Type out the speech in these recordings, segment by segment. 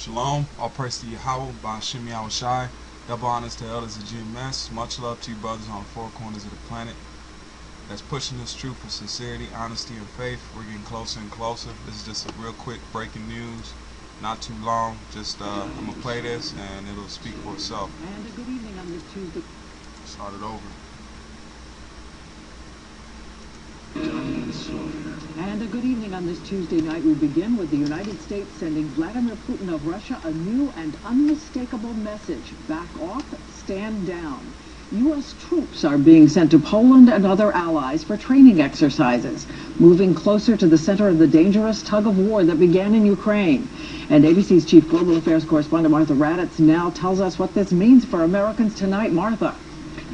Shalom, all praise to Yahweh, by Hashem Yahweh Shai. Double honors to elders of GMS. Much love to you brothers on the four corners of the planet that's pushing this truth for sincerity, honesty, and faith. We're getting closer and closer. This is just a real quick breaking news, not too long. Just I'm going to play this and it'll speak for itself. And a good evening on this Tuesday. Start it over. And a good evening on this Tuesday night. We begin with the United States sending Vladimir Putin of Russia a new and unmistakable message. Back off, stand down. U.S. troops are being sent to Poland and other allies for training exercises, moving closer to the center of the dangerous tug of war that began in Ukraine. And ABC's chief global affairs correspondent Martha Raddatz now tells us what this means for Americans tonight. Martha.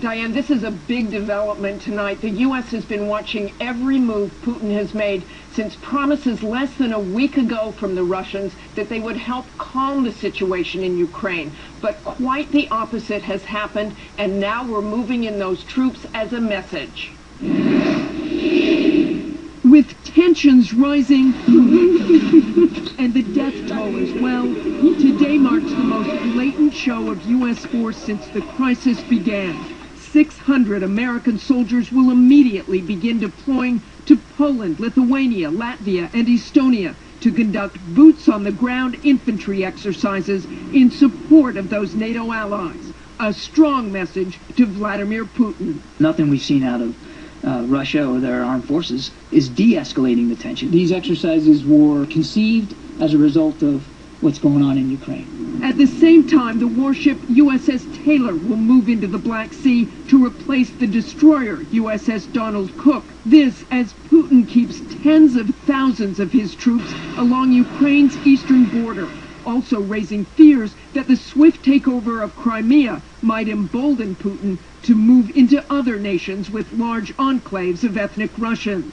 Diane, this is a big development tonight. The U.S. has been watching every move Putin has made since promises less than a week ago from the Russians that they would help calm the situation in Ukraine. But quite the opposite has happened, and now we're moving in those troops as a message. With tensions rising and the death toll as well, today marks the most blatant show of U.S. force since the crisis began. 600 American soldiers will immediately begin deploying to Poland, Lithuania, Latvia, and Estonia to conduct boots-on-the-ground infantry exercises in support of those NATO allies. A strong message to Vladimir Putin. Nothing we've seen out of Russia or their armed forces is de-escalating the tension. These exercises were conceived as a result of what's going on in Ukraine. At the same time, the warship USS Taylor will move into the Black Sea to replace the destroyer USS Donald Cook. This as Putin keeps tens of thousands of his troops along Ukraine's eastern border, also raising fears that the swift takeover of Crimea might embolden Putin to move into other nations with large enclaves of ethnic Russians.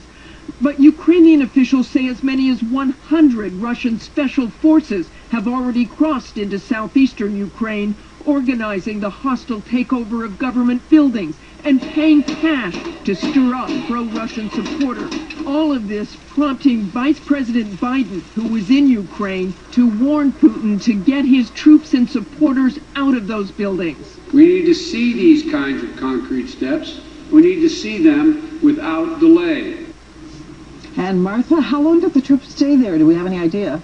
But Ukrainian officials say as many as 100 Russian special forces have already crossed into southeastern Ukraine, organizing the hostile takeover of government buildings and paying cash to stir up pro-Russian supporters. All of this prompting Vice President Biden, who was in Ukraine, to warn Putin to get his troops and supporters out of those buildings. We need to see these kinds of concrete steps. We need to see them without delay. And Martha, how long did the troops stay there? Do we have any idea?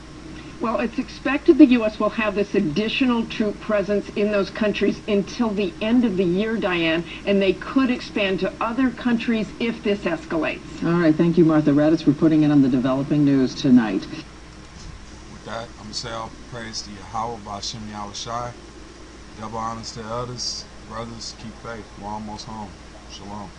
Well, it's expected the U.S. will have this additional troop presence in those countries until the end of the year, Diane, and they could expand to other countries if this escalates. All right, thank you, Martha Raddatz, for putting in on the developing news tonight. With that, I'm going to say all praise to Yahweh, by Hashem Yahweh Shai. Double honors to elders, brothers, keep faith. We're almost home. Shalom.